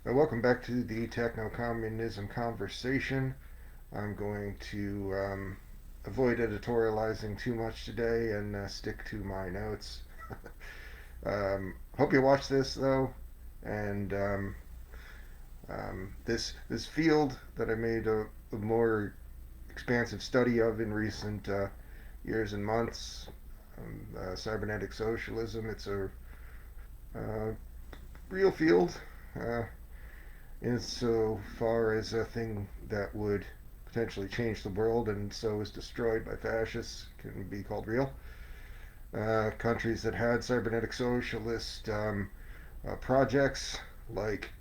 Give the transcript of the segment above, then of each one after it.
Welcome back to the technocommunism conversation. I'm going to avoid editorializing too much today and stick to my notes. Hope you watch this though, and this field that I made a more expansive study of in recent years and months, cybernetic socialism. It's a uh, real field. Uh, Insofar as a thing that would potentially change the world and so is destroyed by fascists can be called real. Countries that had cybernetic socialist projects like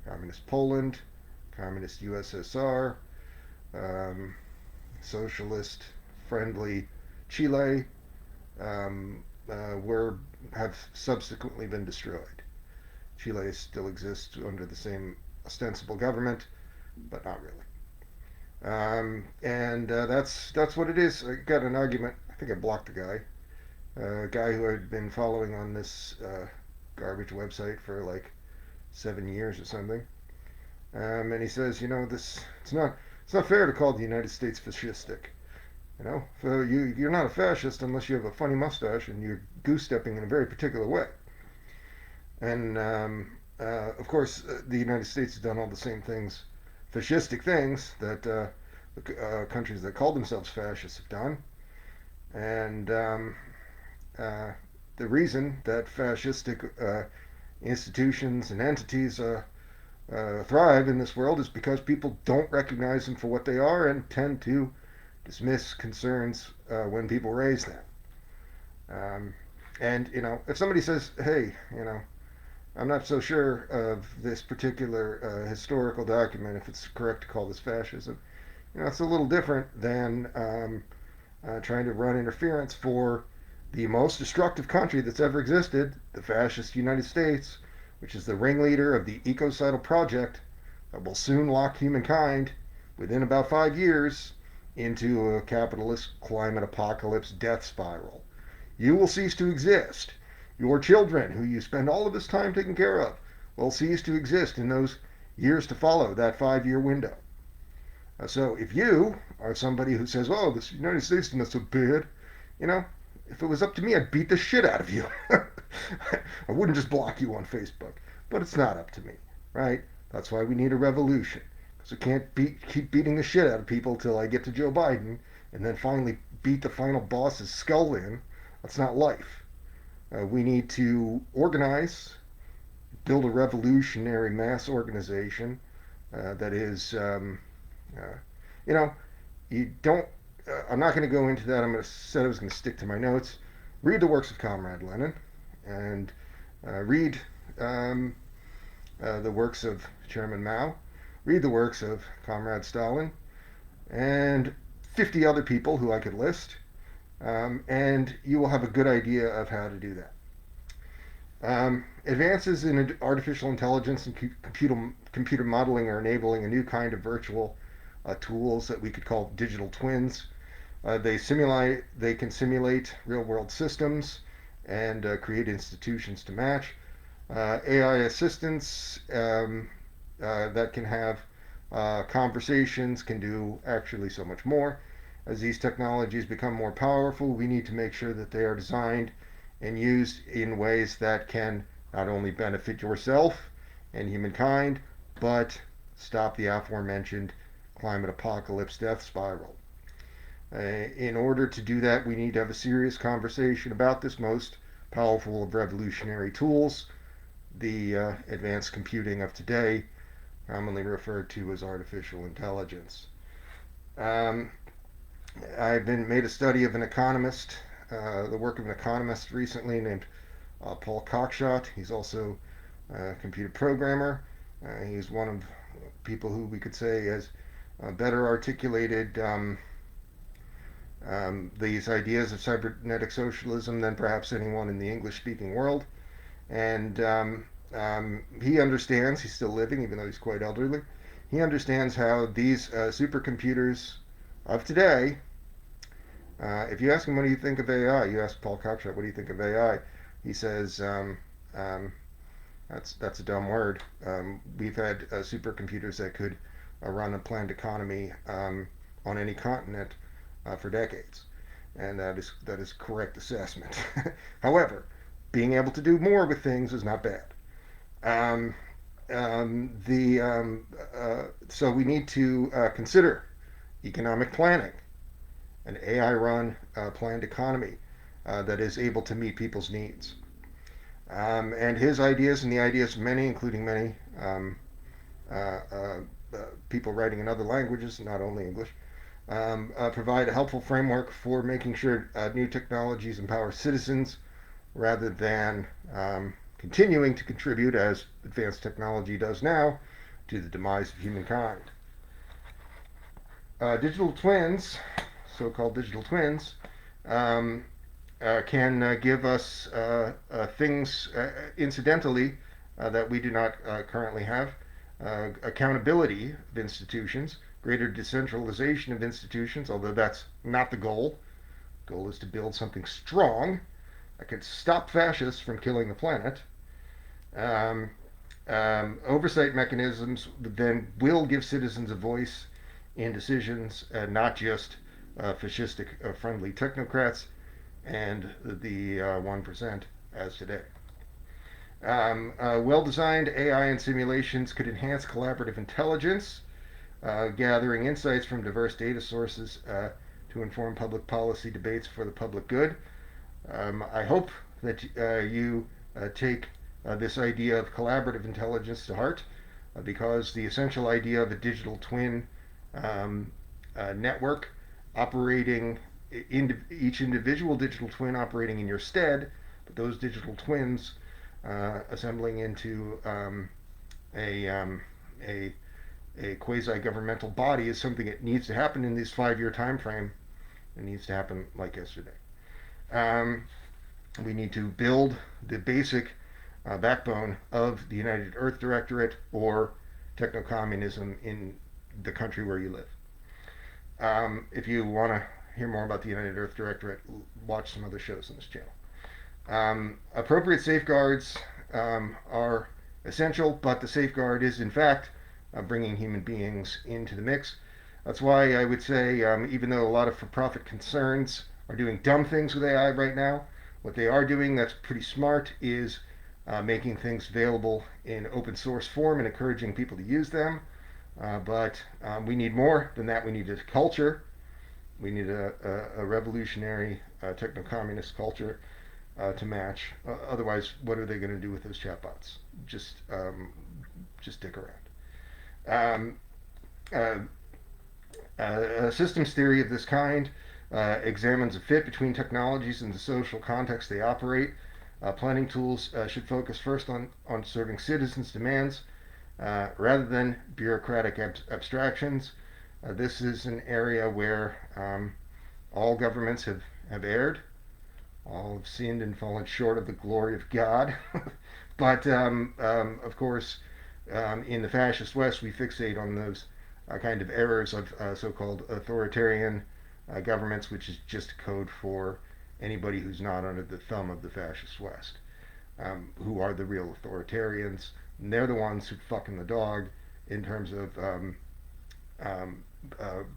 Communist Poland, Communist USSR, um, socialist friendly Chile, were have subsequently been destroyed. Chile still exists under the same ostensible government, but not really. And that's what it is. I got an argument. I think I blocked the guy. A guy who had been following on this garbage website for like 7 years or something. And he says, this it's not fair to call the United States fascistic. So you're not a fascist unless you have a funny mustache and you're goose stepping in a very particular way. And of course, the United States has done all the same things, fascistic things that the countries that call themselves fascists have done. And uh, the reason that fascistic institutions and entities thrive in this world is because people don't recognize them for what they are and tend to dismiss concerns when people raise them. Um, and if somebody says, "Hey, I'm not so sure of this particular historical document, if it's correct to call this fascism," it's a little different than trying to run interference for the most destructive country that's ever existed, the fascist United States, which is the ringleader of the ecocidal project that will soon lock humankind within about 5 years into a capitalist climate apocalypse death spiral. You will cease to exist. Your children, who you spend all of this time taking care of, will cease to exist in those years to follow that 5 year window. So if you are somebody who says, "Oh, this United States is not so bad," you know, if it was up to me, I'd beat the shit out of you. I wouldn't just block you on Facebook, but it's not up to me, right? That's why we need a revolution, because we can't keep beating the shit out of people till I get to Joe Biden and then finally beat the final boss's skull in. That's not life. We need to organize, build a revolutionary mass organization that is, uh, you know, you don't. I'm not going to go into that. Said I was going to stick to my notes. Read the works of Comrade Lenin, and read the works of Chairman Mao. Read the works of Comrade Stalin, and 50 other people who I could list, and you will have a good idea of how to do that. Advances in artificial intelligence and computer modeling are enabling a new kind of virtual tools that we could call digital twins. They can simulate real world systems and create institutions to match. AI assistants that can have conversations can do actually so much more. As these technologies become more powerful, we need to make sure that they are designed and used in ways that can not only benefit yourself and humankind, but stop the aforementioned climate apocalypse death spiral. In order to do that, we need to have a serious conversation about this most powerful of revolutionary tools, the advanced computing of today, commonly referred to as artificial intelligence. Um, I've been made a study of an economist, the work of an economist recently named Paul Cockshott. He's also a computer programmer. He's one of people who we could say has better articulated these ideas of cybernetic socialism than perhaps anyone in the English-speaking world. And he understands, he's still living, even though he's quite elderly, he understands how these supercomputers of today, if you ask him what do you think of AI, you ask Paul Cockshott, what do you think of AI? He says, That's a dumb word. We've had supercomputers that could run a planned economy on any continent for decades, and that is correct assessment. However, being able to do more with things is not bad. Um, so we need to consider economic planning, an AI-run planned economy that is able to meet people's needs. And his ideas and the ideas of many, including many uh, uh, people writing in other languages, not only English, provide a helpful framework for making sure new technologies empower citizens rather than continuing to contribute, as advanced technology does now, to the demise of humankind. Digital twins, so-called digital twins, um, can give us things incidentally that we do not currently have. Accountability of institutions, greater decentralization of institutions, although that's not the goal. The goal is to build something strong that can stop fascists from killing the planet. Um, Oversight mechanisms then will give citizens a voice in decisions, not just fascistic friendly technocrats and the 1% as today. Well designed AI and simulations could enhance collaborative intelligence, gathering insights from diverse data sources to inform public policy debates for the public good. I hope that you take this idea of collaborative intelligence to heart, because the essential idea of a digital twin network operating each individual digital twin operating in your stead, but those digital twins assembling into a, a quasi-governmental body is something that needs to happen in this 5-year time frame. It needs to happen like yesterday. Um, we need to build the basic backbone of the United Earth Directorate or technocommunism in the country where you live. If you want to hear more about the United Earth Directorate, watch some other shows on this channel. Appropriate safeguards are essential, but the safeguard is, in fact, bringing human beings into the mix. That's why I would say, even though a lot of for-profit concerns are doing dumb things with AI right now, what they are doing that's pretty smart is making things available in open source form and encouraging people to use them. But we need more than that. We need a culture. We need a revolutionary techno-communist culture to match. Otherwise, what are they going to do with those chatbots? Just dick around. Systems theory of this kind examines a fit between technologies and the social context they operate. Planning tools should focus first on serving citizens' demands rather than bureaucratic abstractions. This is an area where all governments have erred. All have sinned and fallen short of the glory of God. But of course, in the fascist West, we fixate on those kind of errors of so-called authoritarian governments, which is just code for anybody who's not under the thumb of the fascist West, who are the real authoritarians. And they're the ones who fucking the dog in terms of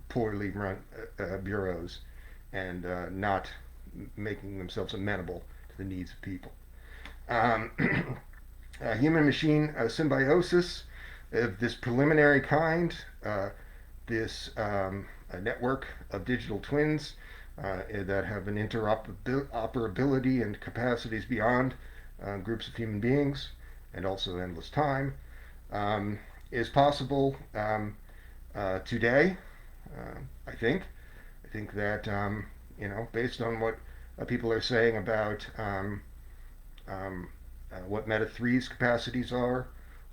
poorly run bureaus and not making themselves amenable to the needs of people. Human-machine symbiosis of this preliminary kind, this a network of digital twins that have an interoperability and capacities beyond groups of human beings and also endless time, is possible today. I think that based on what people are saying about what Meta 3's capacities are,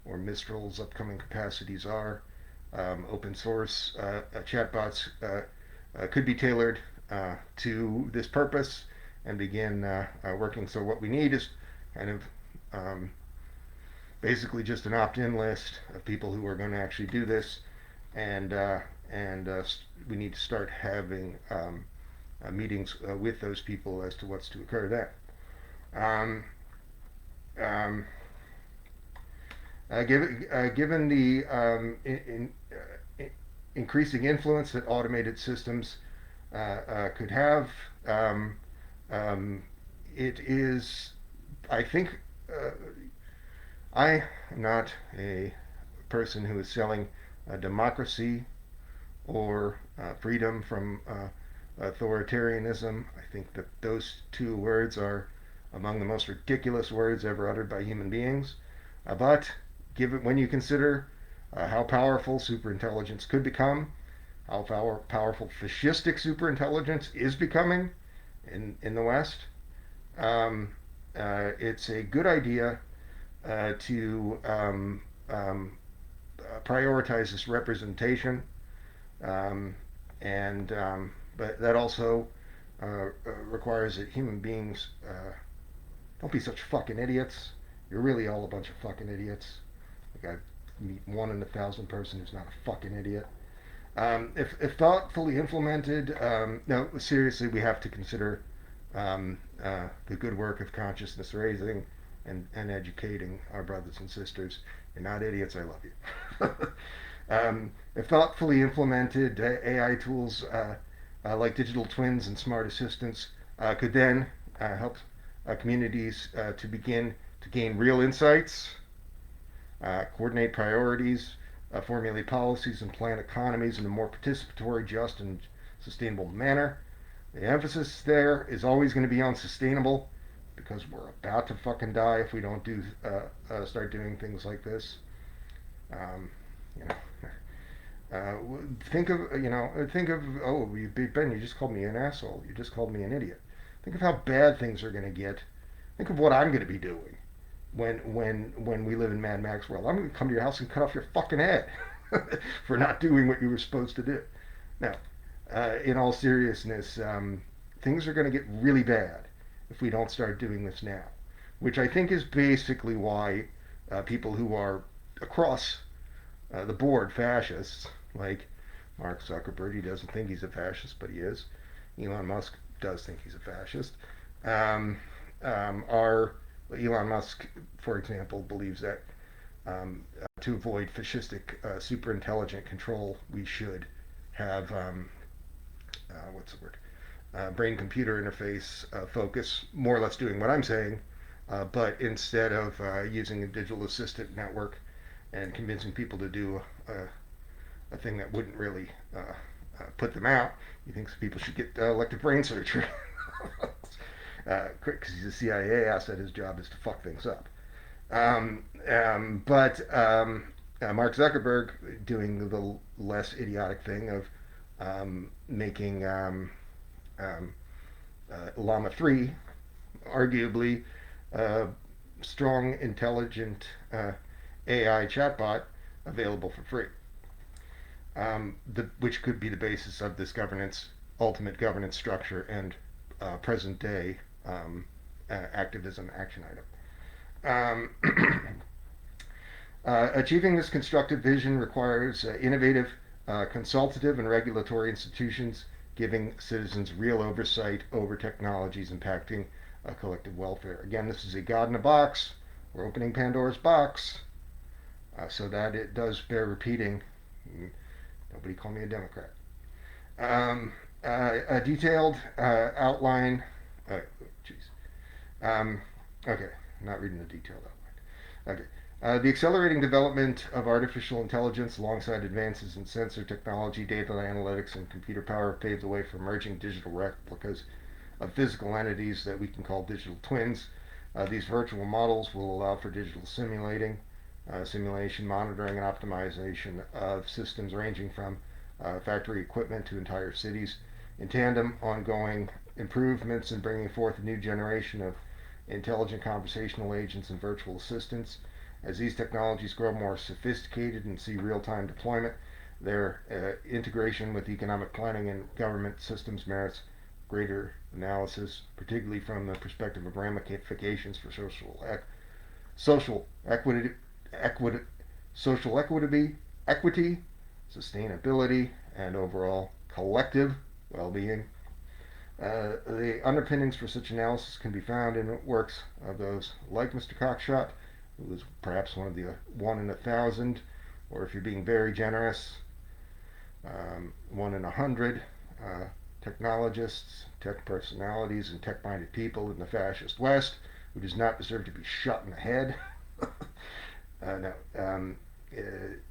or Mistral's upcoming capacities are, open source chatbots could be tailored to this purpose and begin working. So what we need is kind of basically just an opt-in list of people who are going to actually do this, and we need to start having meetings with those people as to what's to occur then. Given the increasing influence that automated systems could have, um, um, it is, I think, uh, I am not a person who is selling democracy or freedom from authoritarianism. I think that those two words are among the most ridiculous words ever uttered by human beings. But given when you consider how powerful superintelligence could become, how powerful fascistic superintelligence is becoming in the West, um, it's a good idea to prioritize this representation, um, and but that also requires that human beings don't be such fucking idiots. You're really all a bunch of fucking idiots. Like I meet one in 1,000 person who's not a fucking idiot. If thoughtfully implemented, no, seriously, we have to consider the good work of consciousness raising and educating our brothers and sisters. You're not idiots. I love you. If thoughtfully implemented, AI tools like digital twins and smart assistants could then help communities to begin to gain real insights, coordinate priorities, formulate policies, and plan economies in a more participatory, just, and sustainable manner. The emphasis there is always going to be on sustainable because we're about to fucking die if we don't do start doing things like this. Um, you know, think of Ben, you just called me an asshole. You just called me an idiot. Think of how bad things are going to get. Think of what I'm going to be doing when we live in Mad Max world. I'm going to come to your house and cut off your fucking head for not doing what you were supposed to do. Now, in all seriousness, things are going to get really bad if we don't start doing this now, which I think is basically why people who are across the board fascists, like Mark Zuckerberg, he doesn't think he's a fascist, but he is. Elon Musk does think he's a fascist. Are Elon Musk, for example, believes that to avoid fascistic superintelligent control, we should have what's the word? Brain-computer interface focus, more or less doing what I'm saying, but instead of using a digital assistant network and convincing people to do a thing that wouldn't really put them out, he thinks people should get elective brain surgery. Because he's a CIA asset, his job is to fuck things up. But Mark Zuckerberg doing the less idiotic thing of making Llama 3 arguably strong, intelligent AI chatbot available for free, which could be the basis of this ultimate governance structure and present day activism action item. Achieving this constructive vision requires innovative, consultative, and regulatory institutions giving citizens real oversight over technologies impacting collective welfare. Again, this is a God in a box. We're opening Pandora's box, so that it does bear repeating. Nobody call me a Democrat. A detailed outline. Jeez. Okay, I'm not reading the detailed outline. Okay. The accelerating development of artificial intelligence alongside advances in sensor technology, data analytics, and computer power paved the way for emerging digital replicas of physical entities that we can call digital twins. These virtual models will allow for digital simulation, monitoring, and optimization of systems ranging from factory equipment to entire cities. In tandem, ongoing improvements in bringing forth a new generation of intelligent conversational agents and virtual assistants. As these technologies grow more sophisticated and see real-time deployment, their integration with economic planning and government systems merits greater analysis, particularly from the perspective of ramifications for social equity, sustainability, and overall collective well-being. The underpinnings for such analysis can be found in works of those like Mr. Cockshott, who was perhaps one of the one in 1,000, or if you're being very generous, one in 100 technologists, tech personalities, and tech-minded people in the fascist West who does not deserve to be shot in the head. No,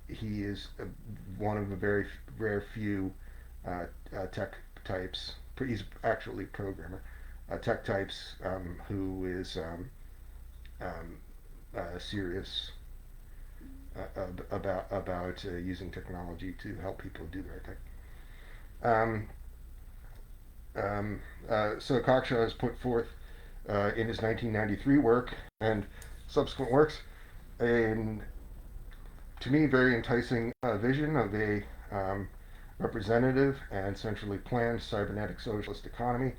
he is one of the very rare few tech types. He's actually a programmer. Tech types who is serious about using technology to help people do their thing. So Cockshott has put forth in his 1993 work and subsequent works a, to me, very enticing vision of a representative and centrally planned cybernetic socialist economy,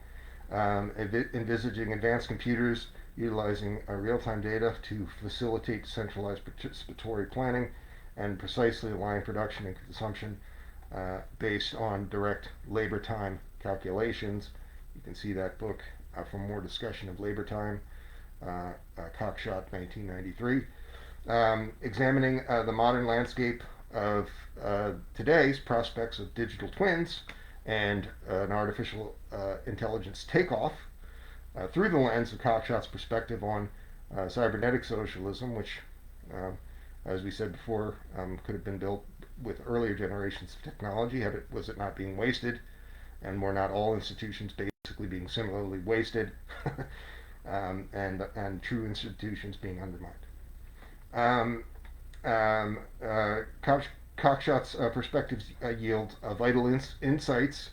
envisaging advanced computers utilizing real-time data to facilitate centralized participatory planning and precisely align production and consumption based on direct labor time calculations. You can see that book for more discussion of labor time, Cockshott, 1993. Examining the modern landscape of today's prospects of digital twins and an artificial intelligence takeoff through the lens of Cockshott's perspective on cybernetic socialism, which, as we said before, could have been built with earlier generations of technology had it was it not being wasted, and were not all institutions basically being similarly wasted, and true institutions being undermined. Cockshott's perspectives yield vital insights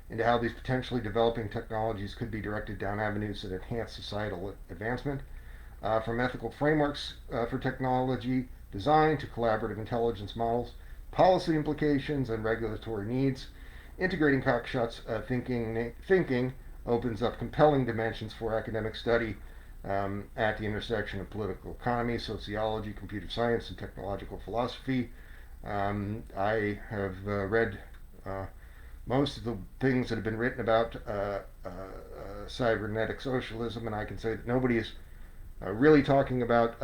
into how these potentially developing technologies could be directed down avenues that enhance societal advancement, from ethical frameworks for technology design to collaborative intelligence models, policy implications, and regulatory needs. Integrating Cockshott's thinking opens up compelling dimensions for academic study at the intersection of political economy, sociology, computer science, and technological philosophy. I have read most of the things that have been written about cybernetic socialism, and I can say that nobody is really talking about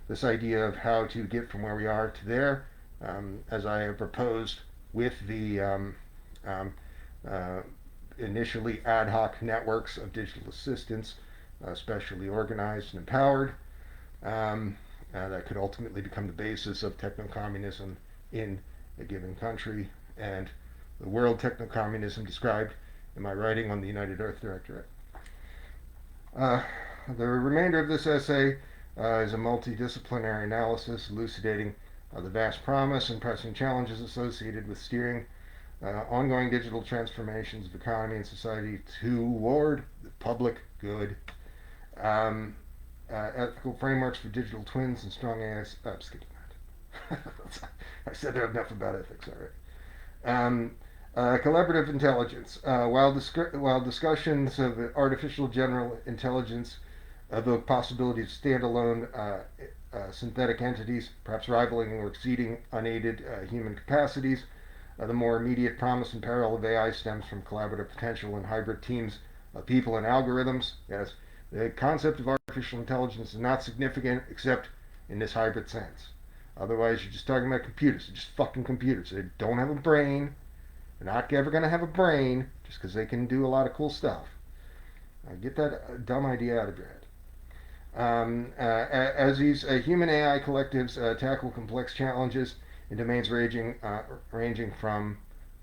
this idea of how to get from where we are to there, as I have proposed with the initially ad hoc networks of digital assistants, specially organized and empowered, that could ultimately become the basis of technocommunism in a given country, and the world technocommunism described in my writing on the United Earth Directorate. The remainder of this essay is a multidisciplinary analysis elucidating the vast promise and pressing challenges associated with steering ongoing digital transformations of economy and society toward the public good. Ethical frameworks for digital twins and strong AI. I'm skipping that. I said enough about ethics already. Collaborative intelligence. While discussions of artificial general intelligence evoke possibilities of standalone synthetic entities, perhaps rivaling or exceeding unaided human capacities, the more immediate promise and peril of AI stems from collaborative potential in hybrid teams of people and algorithms. Yes, the concept of artificial intelligence is not significant except in this hybrid sense. Otherwise, you're just talking about computers. They're just fucking computers. They don't have a brain. They're not ever going to have a brain just because they can do a lot of cool stuff. Get that dumb idea out of your head. As these human AI collectives tackle complex challenges in domains ranging from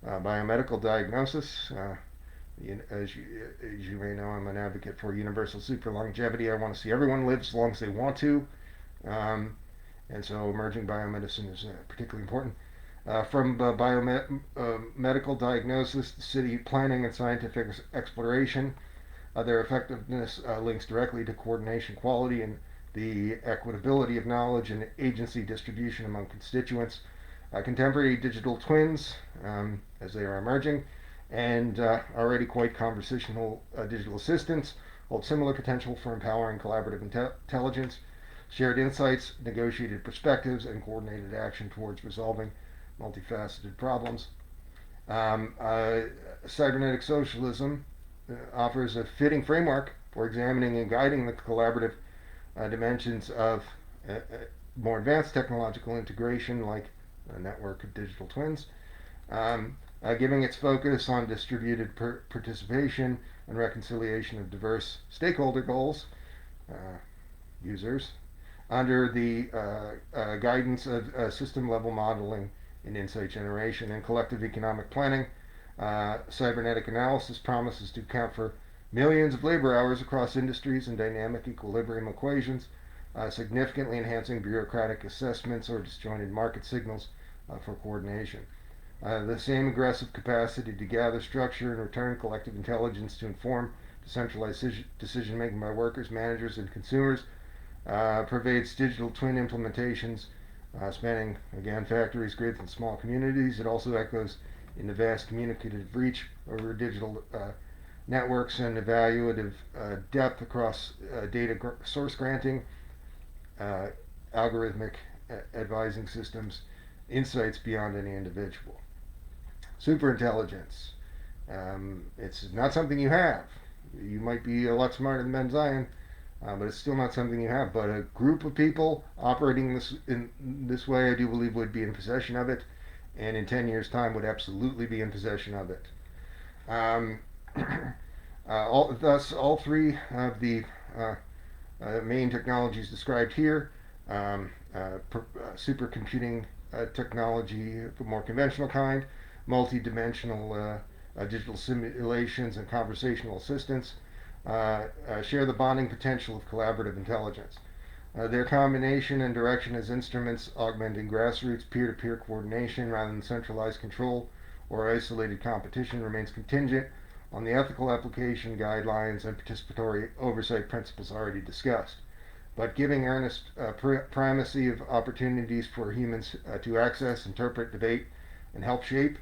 biomedical diagnosis. As you may know, I'm an advocate for universal super longevity. I want to see everyone live as long as they want to. And so emerging biomedicine is particularly important. From biomedical diagnosis to city planning and scientific exploration, their effectiveness links directly to coordination, quality, and the equitability of knowledge and agency distribution among constituents. Contemporary digital twins, as they are emerging, and already quite conversational digital assistants hold similar potential for empowering collaborative intelligence, shared insights, negotiated perspectives, and coordinated action towards resolving multifaceted problems. Cybernetic socialism offers a fitting framework for examining and guiding the collaborative dimensions of more advanced technological integration like a network of digital twins, giving its focus on distributed participation and reconciliation of diverse stakeholder goals, uh, users, under the guidance of system level modeling and insight generation and collective economic planning. Cybernetic analysis promises to account for millions of labor hours across industries and dynamic equilibrium equations, significantly enhancing bureaucratic assessments or disjointed market signals for coordination. The same aggressive capacity to gather, structure, and return collective intelligence to inform decentralized decision making by workers, managers, and consumers pervades digital twin implementations spanning, again, factories, grids, and small communities. It also echoes in the vast communicative reach over digital networks and evaluative depth across data source granting, algorithmic advising systems, insights beyond any individual. Superintelligence. It's not something you have. You might be a lot smarter than Ben Zion, but it's still not something you have. But a group of people operating in this way, I do believe, would be in possession of it, and in 10 years' time would absolutely be in possession of it. Thus, all three of the main technologies described here, supercomputing technology of a more conventional kind, multi-dimensional digital simulations, and conversational assistance, share the bonding potential of collaborative intelligence. Their combination and direction as instruments augmenting grassroots peer-to-peer coordination rather than centralized control or isolated competition remains contingent on the ethical application guidelines and participatory oversight principles already discussed. But giving earnest primacy of opportunities for humans to access, interpret, debate, and help shape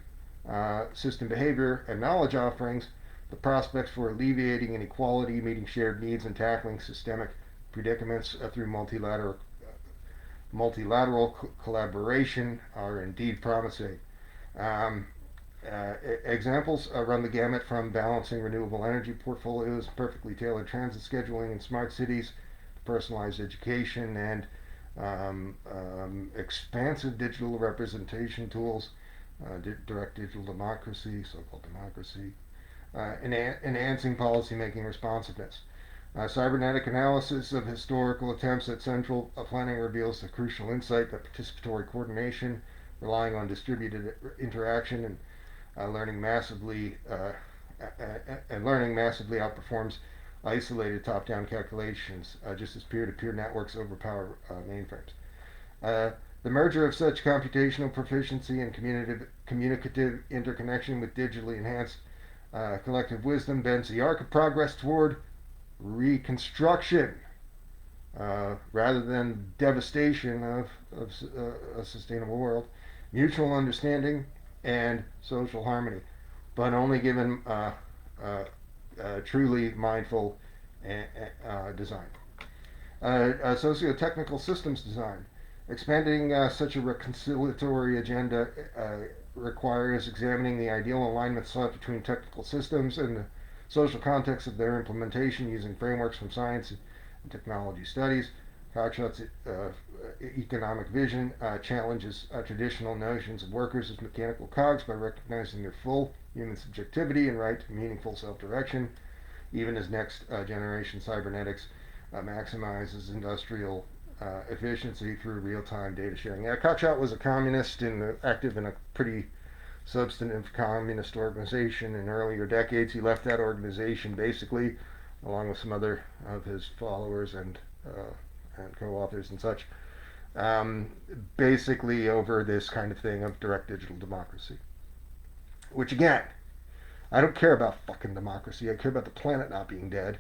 system behavior and knowledge offerings, the prospects for alleviating inequality, meeting shared needs, and tackling systemic predicaments through multilateral collaboration are indeed promising. Examples run the gamut from balancing renewable energy portfolios, perfectly tailored transit scheduling in smart cities, personalized education, and expansive digital representation tools, direct digital democracy, so-called democracy, enhancing policymaking responsiveness. Cybernetic analysis of historical attempts at central planning reveals the crucial insight that participatory coordination, relying on distributed interaction learning massively outperforms isolated top-down calculations, just as peer-to-peer networks overpower mainframes. The merger of such computational proficiency and communicative interconnection with digitally enhanced collective wisdom bends the arc of progress toward reconstruction rather than devastation of a sustainable world, mutual understanding, and social harmony, but only given truly mindful design. Socio-technical systems design. Expanding such a reconciliatory agenda requires examining the ideal alignment sought between technical systems and the social context of their implementation using frameworks from science and technology studies. Cockshott's economic vision challenges traditional notions of workers as mechanical cogs by recognizing their full human subjectivity and right to meaningful self-direction, even as next generation cybernetics maximizes industrial efficiency through real-time data sharing. Cockshott was a communist and active in a pretty substantive communist organization in earlier decades. He left that organization basically, along with some other of his followers and co-authors and such, basically over this kind of thing of direct digital democracy. Which again, I don't care about fucking democracy. I care about the planet not being dead,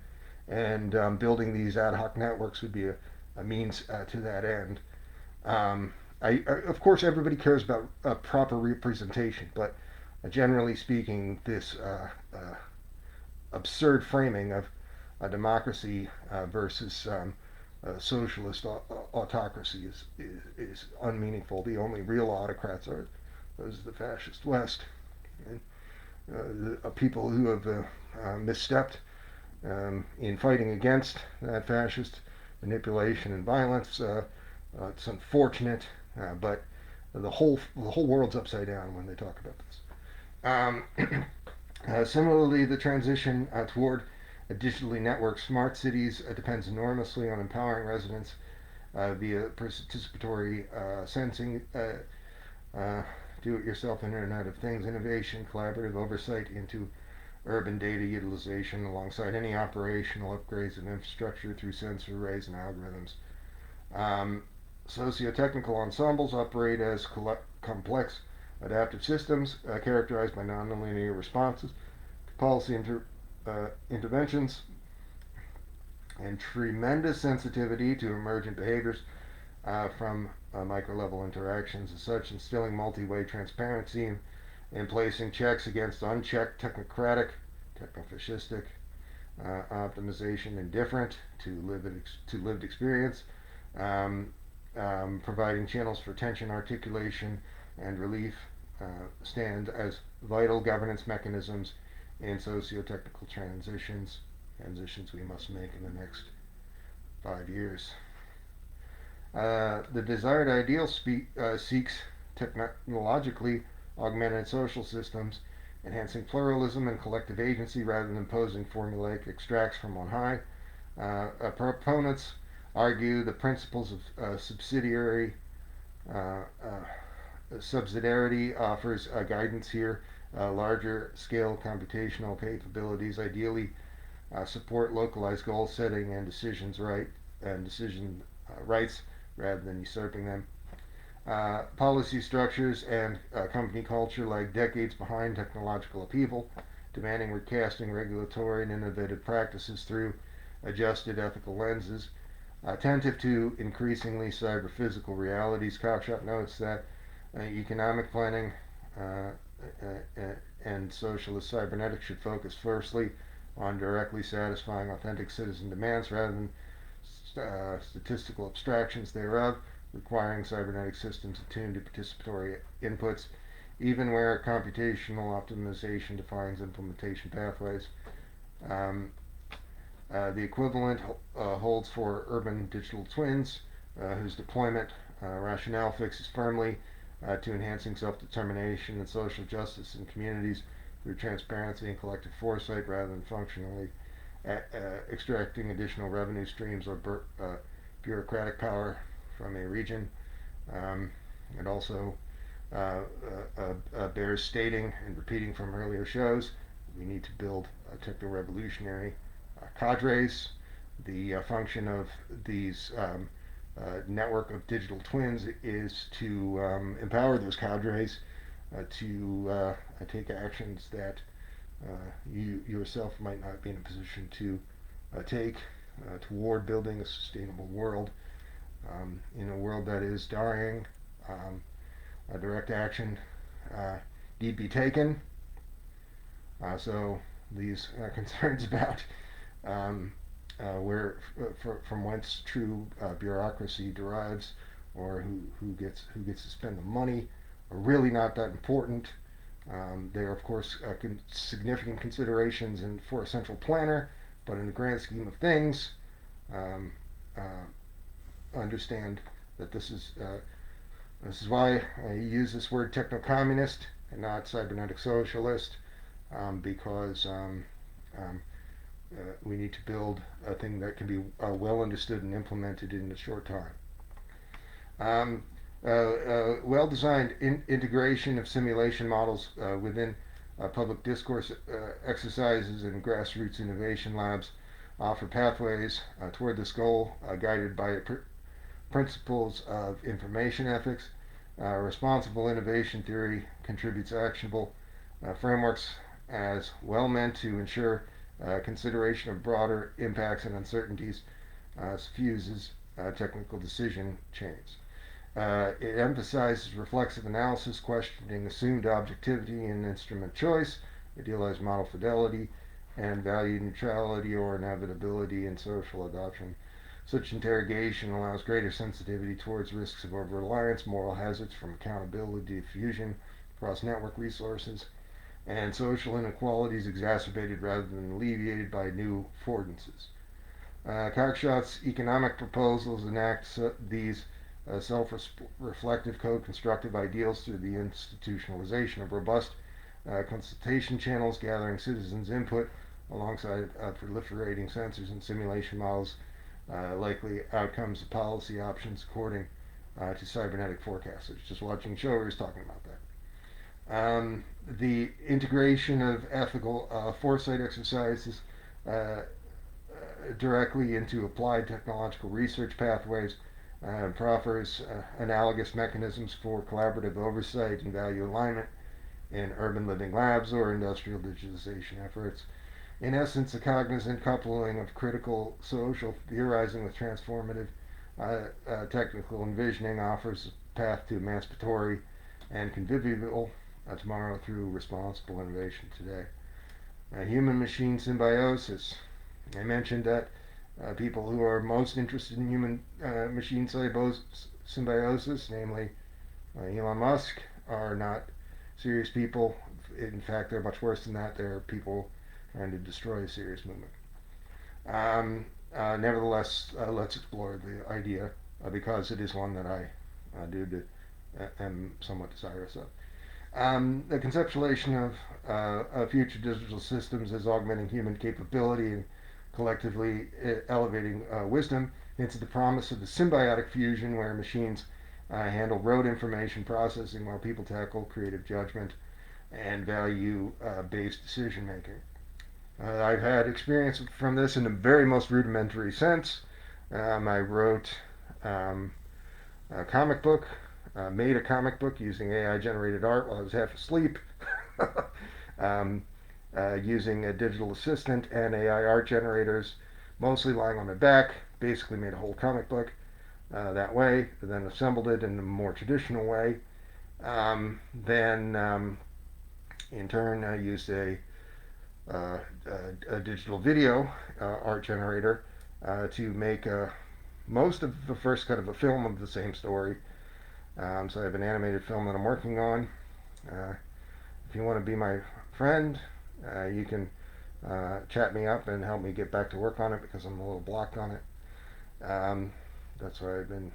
and building these ad hoc networks would be a means to that end. Of course, everybody cares about proper representation, but generally speaking, this absurd framing of a democracy versus socialist autocracy is unmeaningful. The only real autocrats are those of the fascist West. And, people who have misstepped in fighting against that fascist manipulation and violence It's unfortunate, but the whole world's upside down when they talk about this. Similarly, the transition toward a digitally networked smart cities depends enormously on empowering residents via participatory sensing, do-it-yourself Internet of Things innovation, collaborative oversight into urban data utilization alongside any operational upgrades of infrastructure through sensor arrays and algorithms. Um, Socio-technical ensembles operate as complex adaptive systems characterized by nonlinear responses to policy interventions and tremendous sensitivity to emergent behaviors from micro-level interactions. As such, instilling multi-way transparency and placing checks against unchecked technocratic, technofascistic optimization indifferent to lived experience, um, providing channels for tension articulation and relief stand as vital governance mechanisms in socio-technical transitions we must make in the next 5 years. The desired ideal seeks technologically augmented social systems, enhancing pluralism and collective agency rather than imposing formulaic extracts from on high. Proponents argue the principles of uh, subsidiarity offers guidance here. Larger scale computational capabilities ideally support localized goal setting and decision rights rather than usurping them. Policy structures and company culture lag decades behind technological upheaval, demanding recasting regulatory and innovative practices through adjusted ethical lenses. Attentive to increasingly cyber-physical realities, Cockshott notes that economic planning uh, and socialist cybernetics should focus firstly on directly satisfying authentic citizen demands rather than statistical abstractions thereof, requiring cybernetic systems attuned to participatory inputs, even where computational optimization defines implementation pathways. Um, the equivalent holds for urban digital twins, whose deployment rationale fixes firmly to enhancing self-determination and social justice in communities through transparency and collective foresight rather than functionally extracting additional revenue streams or bureaucratic power from a region. Um, it also bears stating and repeating from earlier shows we need to build techno-revolutionary cadres. The function of these network of digital twins is to empower those cadres to take actions that you yourself might not be in a position to take toward building a sustainable world. In a world that is dying, direct action need be taken. So these concerns about um, from whence true bureaucracy derives, or who gets to spend the money, are really not that important. There are of course significant considerations for a central planner, but in the grand scheme of things, um, understand that this is why I use this word technocommunist and not cybernetic socialist, because we need to build a thing that can be well understood and implemented in a short time. Well-designed integration of simulation models within public discourse exercises and grassroots innovation labs offer pathways toward this goal, guided by principles of information ethics. Responsible innovation theory contributes actionable frameworks as well meant to ensure consideration of broader impacts and uncertainties, suffuses technical decision chains. It emphasizes reflexive analysis, questioning assumed objectivity in instrument choice, idealized model fidelity, and value neutrality or inevitability in social adoption. Such interrogation allows greater sensitivity towards risks of over-reliance, moral hazards from accountability diffusion across network resources, and social inequalities exacerbated rather than alleviated by new affordances. Cockshott's economic proposals enact these self-reflective, co-constructive ideals through the institutionalization of robust consultation channels, gathering citizens' input alongside proliferating sensors and simulation models, likely outcomes of policy options according to cybernetic forecasters. Just watching a show, we was talking about that. The integration of ethical foresight exercises directly into applied technological research pathways proffers analogous mechanisms for collaborative oversight and value alignment in urban living labs or industrial digitization efforts. In essence, a cognizant coupling of critical social theorizing with transformative technical envisioning offers a path to emancipatory and convivial tomorrow through responsible innovation today. Human-machine symbiosis. I mentioned that people who are most interested in human-machine symbiosis, namely Elon Musk, are not serious people. In fact, they're much worse than that. They're people trying to destroy a serious movement. Nevertheless, let's explore the idea because it is one that I am somewhat desirous of. The conceptualization of future digital systems as augmenting human capability and collectively elevating wisdom into the promise of the symbiotic fusion where machines handle rote information processing while people tackle creative judgment and value-based decision making. I've had experience from this in a very most rudimentary sense. I wrote a comic book, made a comic book using AI-generated art while I was half asleep, using a digital assistant and AI art generators, mostly lying on my back. Basically made a whole comic book that way, then assembled it in a more traditional way. Then, in turn, I used a digital video art generator to make most of the first cut of a film of the same story. So I have an animated film that I'm working on. If you want to be my friend, you can chat me up and help me get back to work on it because I'm a little blocked on it. That's why I've been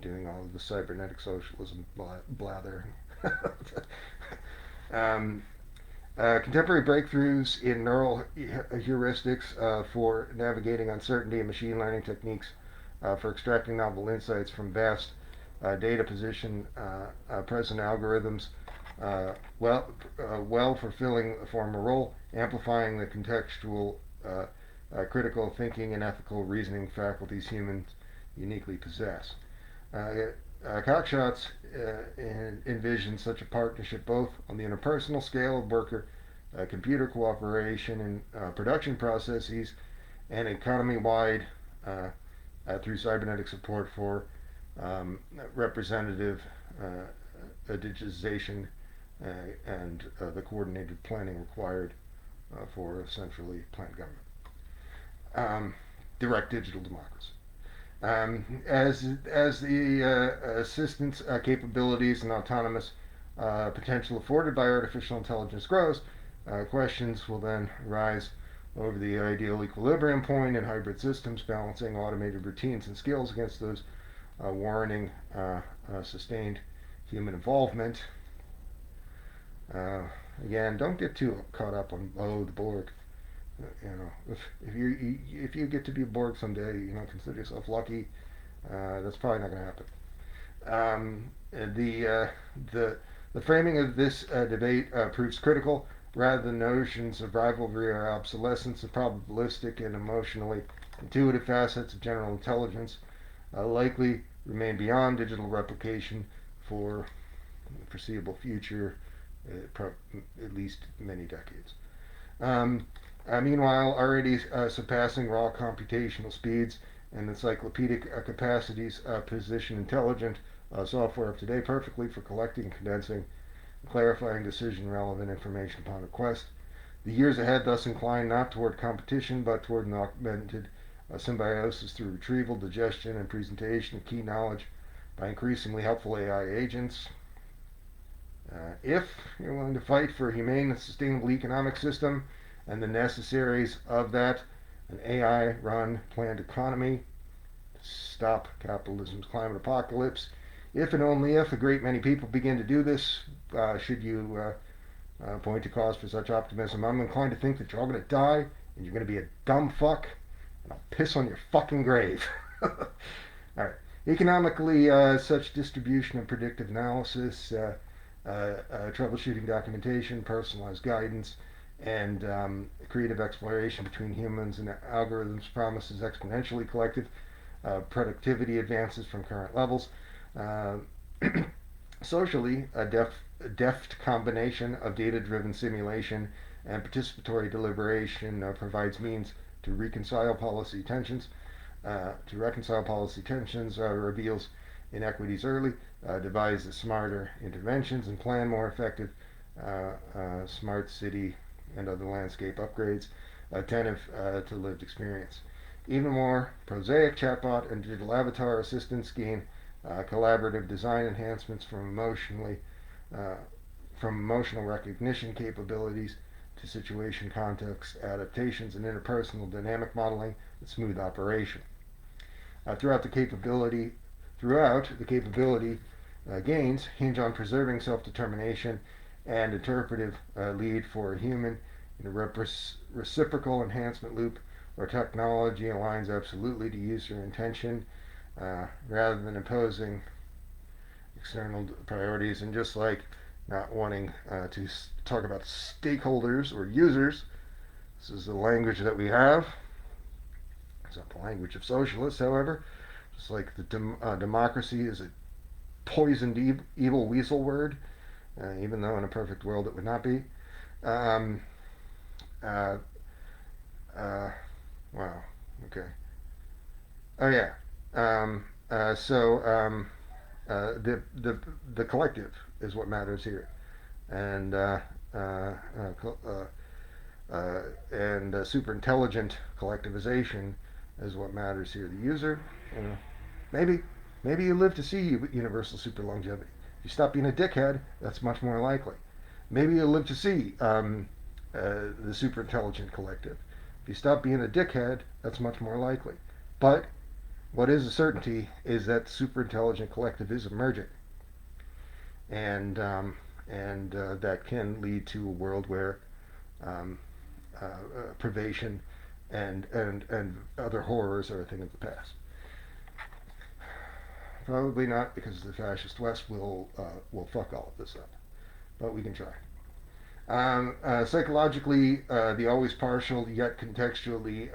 doing all of the cybernetic socialism blather. Contemporary breakthroughs in neural heuristics for navigating uncertainty and machine learning techniques for extracting novel insights from vast data position present algorithms well fulfilling the former role, amplifying the contextual critical thinking and ethical reasoning faculties humans uniquely possess. Cockshott envisions such a partnership both on the interpersonal scale of worker computer cooperation and production processes and economy-wide through cybernetic support for representative digitization and the coordinated planning required for a centrally planned government. Direct digital democracy. As the assistance capabilities and autonomous potential afforded by artificial intelligence grows, questions will then arise over the ideal equilibrium point in hybrid systems, balancing automated routines and skills against those warranting sustained human involvement. Again, don't get too caught up on the Borg. If you get to be a Borg someday, consider yourself lucky. That's probably not going to happen. The framing of this debate proves critical. Rather than notions of rivalry or obsolescence, the probabilistic and emotionally intuitive facets of general intelligence likely remain beyond digital replication for the foreseeable future, at least many decades. Meanwhile, already surpassing raw computational speeds and encyclopedic capacities position intelligent software of today perfectly for collecting, condensing, and clarifying decision-relevant information upon request. The years ahead thus incline not toward competition, but toward an augmented symbiosis through retrieval, digestion, and presentation of key knowledge by increasingly helpful AI agents. If you're willing to fight for a humane and sustainable economic system and the necessaries of that, an AI-run planned economy, stop capitalism's climate apocalypse. If and only if a great many people begin to do this, should you point to cause for such optimism, I'm inclined to think that you're all going to die and you're going to be a dumb fuck, and I'll piss on your fucking grave. All right. Economically, such distribution and predictive analysis, troubleshooting documentation, personalized guidance, and creative exploration between humans and algorithms promises exponentially collective productivity advances from current levels. Uh, Socially, a deft combination of data-driven simulation and participatory deliberation provides means to reconcile policy tensions. Reveals inequities early, devises smarter interventions, and plan more effective smart city and other landscape upgrades, attentive to lived experience. Even more prosaic chatbot and digital avatar assistants gain collaborative design enhancements uh, from emotional recognition capabilities to situation context adaptations and interpersonal dynamic modeling with smooth operation. Throughout the capability gains hinge on preserving self-determination and interpretive lead for a human in a reciprocal enhancement loop where technology aligns absolutely to user intention rather than imposing external priorities. And just like not wanting to talk about stakeholders or users, this is the language that we have. It's not the language of socialists, however. Just like the democracy is a poisoned evil weasel word, even though in a perfect world it would not be. Um, uh, wow. Okay. Oh yeah. Um, uh, so um, the collective is what matters here, and super intelligent collectivization is what matters here. The user, you know, maybe maybe you live to see universal super longevity. If you stop being a dickhead, that's much more likely. Maybe you'll live to see the super intelligent collective. If you stop being a dickhead, that's much more likely. But what is a certainty is that the super intelligent collective is emerging, and that can lead to a world where um, privation and other horrors are a thing of the past. Probably not, because the fascist West will fuck all of this up, but we can try. Psychologically, the always partial yet contextually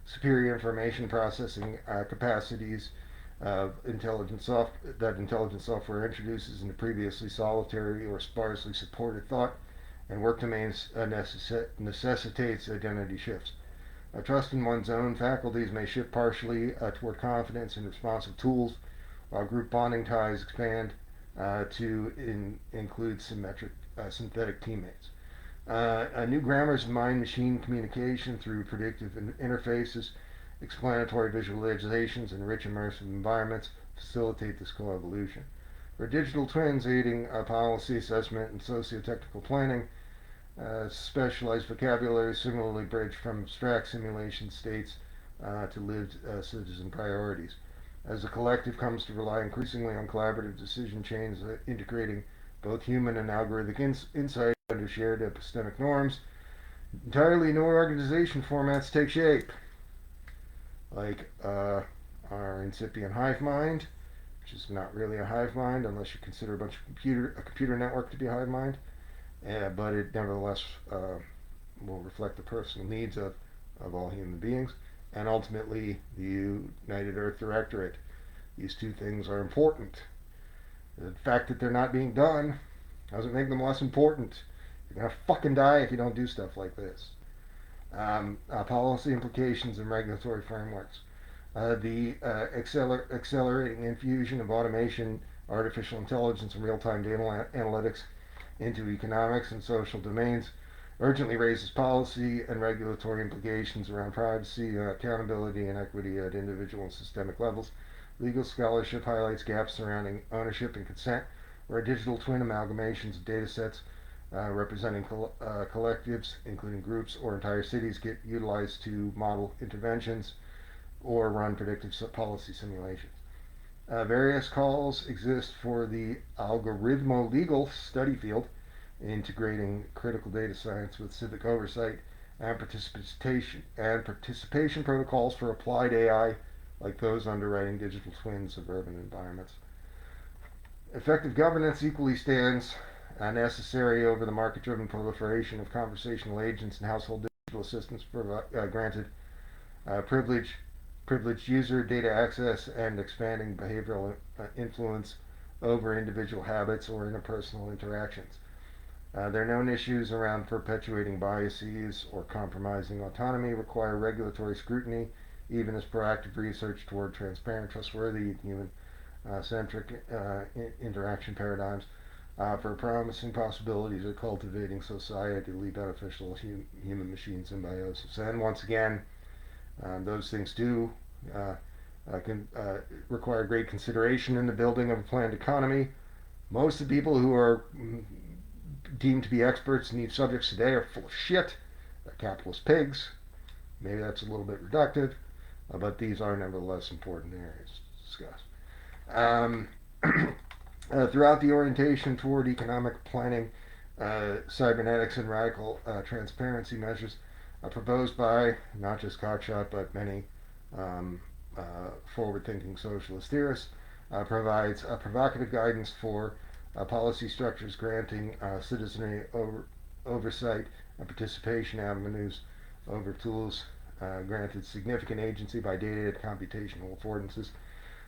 superior information processing capacities of intelligent software introduces into previously solitary or sparsely supported thought and work domains necessitates identity shifts. Trust in one's own faculties may shift partially toward confidence in responsive tools, while group bonding ties expand to include synthetic teammates. New grammars of mind-machine communication through predictive interfaces, explanatory visualizations, and rich immersive environments facilitate this coevolution. For digital twins aiding policy assessment and socio-technical planning, specialized vocabulary similarly bridge from abstract simulation states to lived citizen priorities. As the collective comes to rely increasingly on collaborative decision chains integrating both human and algorithmic insight under shared epistemic norms, entirely new organization formats take shape, like our incipient hive mind, which is not really a hive mind unless you consider a computer network to be a hive mind, but it nevertheless will reflect the personal needs of all human beings, and ultimately the United Earth Directorate. These two things are important. The fact that they're not being done doesn't make them less important. You're gonna fucking die if you don't do stuff like this. Policy implications and regulatory frameworks. The accelerating infusion of automation, artificial intelligence, and real-time data analytics into economics and social domains urgently raises policy and regulatory implications around privacy, accountability, and equity at individual and systemic levels. Legal scholarship highlights gaps surrounding ownership and consent, where digital twin amalgamations of data sets representing collectives, including groups or entire cities, get utilized to model interventions or run predictive policy simulations. Various calls exist for the algorithmo-legal study field, integrating critical data science with civic oversight and participation protocols for applied AI, like those underwriting digital twins of urban environments. Effective governance equally stands necessary over the market-driven proliferation of conversational agents and household digital assistants granted privilege, privileged user data access, and expanding behavioral influence over individual habits or interpersonal interactions. There are known issues around perpetuating biases or compromising autonomy require regulatory scrutiny, even as proactive research toward transparent, trustworthy, human-centric interaction paradigms for promising possibilities of cultivating societally beneficial human-machine symbiosis. And once again, those things do require great consideration in the building of a planned economy. Most of the people who are deemed to be experts in these subjects today are full of shit. They're capitalist pigs. Maybe that's a little bit reductive, but these are nevertheless important areas to discuss. Throughout the orientation toward economic planning, cybernetics and radical transparency measures proposed by not just Cockshott but many um, forward-thinking socialist theorists provides provocative guidance for policy structures granting citizenry oversight and participation avenues over tools granted significant agency by data and computational affordances.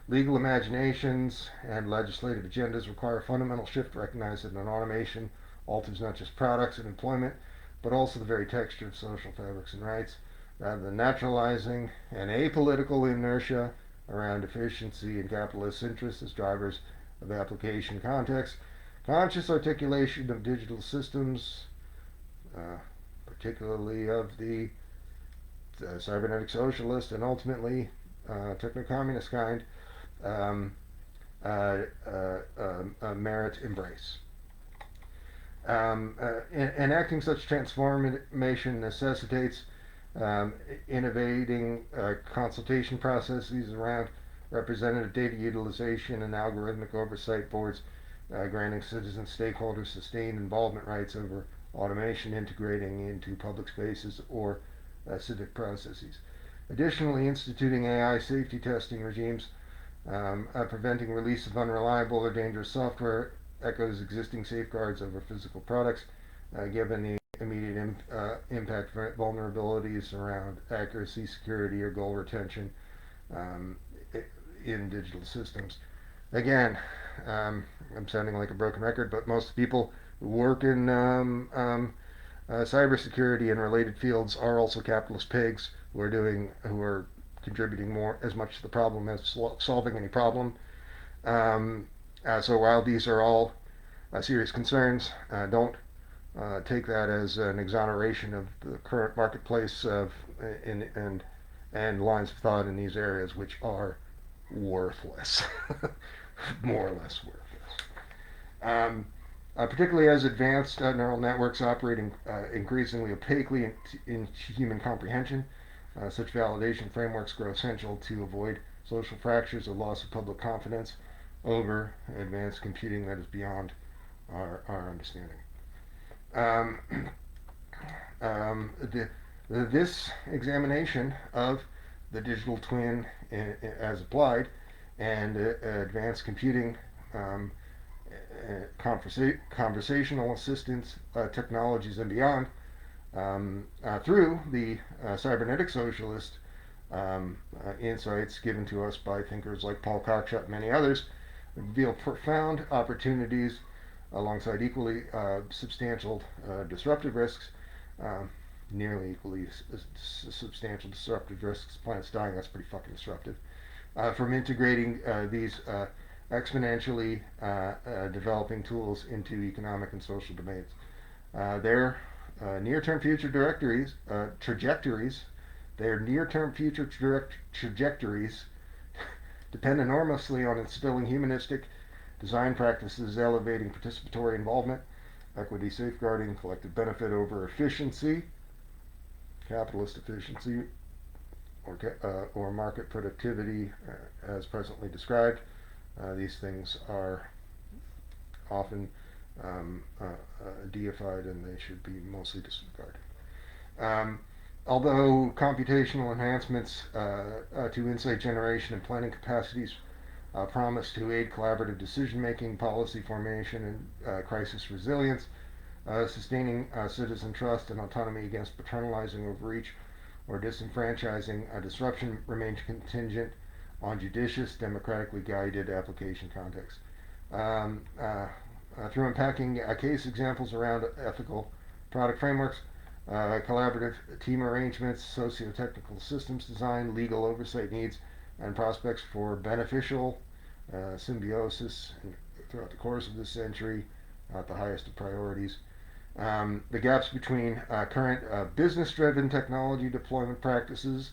Legal imaginations and legislative agendas require a fundamental shift to recognize that an automation alters not just products and employment, but also the very texture of social fabrics and rights, rather than naturalizing an apolitical inertia around efficiency and capitalist interests as drivers of application context. Conscious articulation of digital systems, particularly of the cybernetic socialist and ultimately technocommunist kind, um, merit embrace. Enacting such transformation necessitates innovating consultation processes around representative data utilization and algorithmic oversight boards, granting citizen stakeholders sustained involvement rights over automation integrating into public spaces or civic processes. Additionally, instituting AI safety testing regimes, preventing release of unreliable or dangerous software echoes existing safeguards over physical products, given the immediate impact vulnerabilities around accuracy, security, or goal retention um, in digital systems. Again, I'm sounding like a broken record, but most people who work in cybersecurity and related fields are also capitalist pigs who are contributing more as much to the problem as solving any problem. So while these are all serious concerns, don't take that as an exoneration of the current marketplace and lines of thought in these areas, which are worthless, more or less worthless. Particularly as advanced neural networks operating increasingly opaquely in human comprehension, such validation frameworks grow essential to avoid social fractures or loss of public confidence over advanced computing that is beyond our understanding. Um, this examination of the digital twin as applied and advanced computing conversational assistance technologies and beyond through the cybernetic socialist insights given to us by thinkers like Paul Cockshott and many others reveal profound opportunities alongside equally substantial disruptive risks, nearly equally substantial disruptive risks. Planets dying, that's pretty fucking disruptive. From integrating these exponentially developing tools into economic and social domains. Their near-term future trajectories, their near-term future trajectories depend enormously on instilling humanistic design practices, elevating participatory involvement, equity safeguarding, collective benefit over efficiency, capitalist efficiency, or market productivity as presently described. These things are often deified and they should be mostly disregarded. Um, Although computational enhancements to insight generation and planning capacities promise to aid collaborative decision making, policy formation, and crisis resilience, sustaining citizen trust and autonomy against paternalizing overreach or disenfranchising disruption remains contingent on judicious, democratically guided application context. Um, through unpacking case examples around ethical product frameworks, collaborative team arrangements, socio-technical systems design, legal oversight needs, and prospects for beneficial symbiosis throughout the course of this century at the highest of priorities. The gaps between current business-driven technology deployment practices,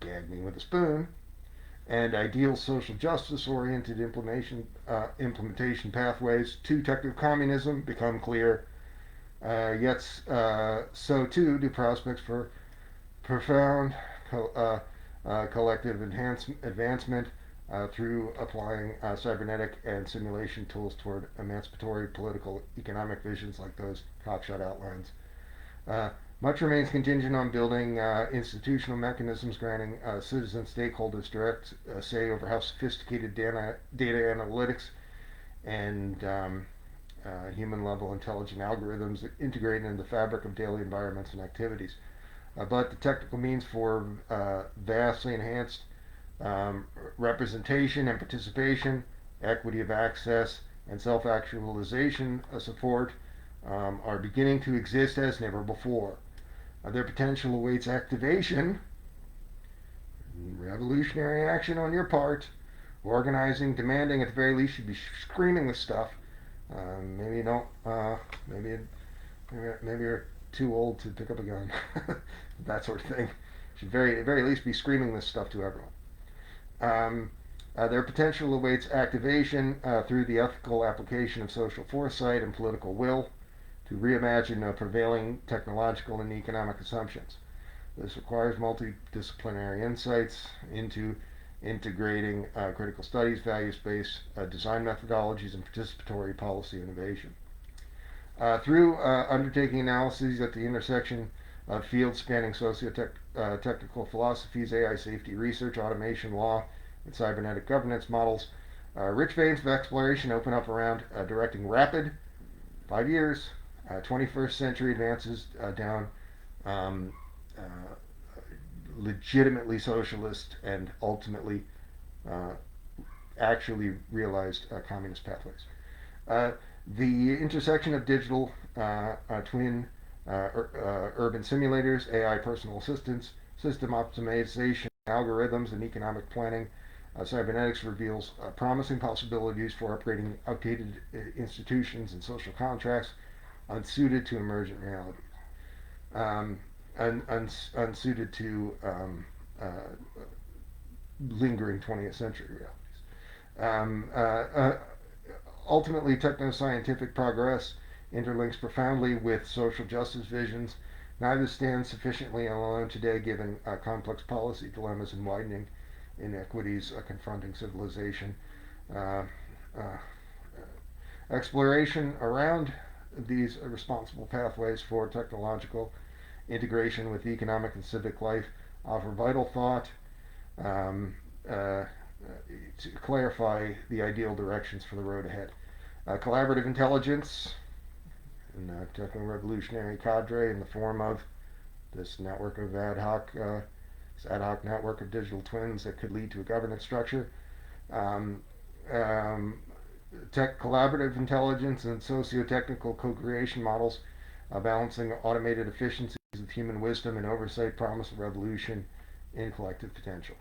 gag me with a spoon, and ideal social justice-oriented implementation pathways to technocommunism become clear. Yet, so too do prospects for profound collective advancement through applying cybernetic and simulation tools toward emancipatory political economic visions like those Cockshott outlines. Uh, Much remains contingent on building institutional mechanisms granting citizen stakeholders direct say over how sophisticated data analytics and human level intelligent algorithms integrate into the fabric of daily environments and activities. But the technical means for vastly enhanced representation and participation, equity of access, and self actualization support are beginning to exist as never before. Their potential awaits activation, revolutionary action on your part, organizing, demanding, at the very least, should be screaming this stuff. Maybe you don't. Maybe you're too old to pick up a gun. That sort of thing. Should very least be screaming this stuff to everyone. Their potential awaits activation through the ethical application of social foresight and political will to reimagine prevailing technological and economic assumptions. This requires multidisciplinary insights into integrating critical studies, values-based design methodologies, and participatory policy innovation. Through undertaking analyses at the intersection of fields spanning socio-technical philosophies, AI safety research, automation, law, and cybernetic governance models, rich veins of exploration open up around directing rapid, 5 years, 21st century advances down um, legitimately socialist and ultimately uh, actually realized communist pathways. The intersection of digital twin urban simulators, AI personal assistants, system optimization, algorithms, and economic planning, cybernetics reveals promising possibilities for upgrading outdated institutions and social contracts unsuited to emergent realities, unsuited to lingering 20th century realities. Ultimately, techno-scientific progress interlinks profoundly with social justice visions. Neither stands sufficiently alone today, given complex policy dilemmas and widening inequities confronting civilization. Uh, uh, Exploration around these responsible pathways for technological integration with economic and civic life offer vital thought um, to clarify the ideal directions for the road ahead. Collaborative intelligence and techno-revolutionary cadre in the form of this network of this ad hoc network of digital twins that could lead to a governance structure. Um, um, Collaborative intelligence and socio-technical co-creation models, balancing automated efficiencies with human wisdom and oversight, promise a revolution in collective potential.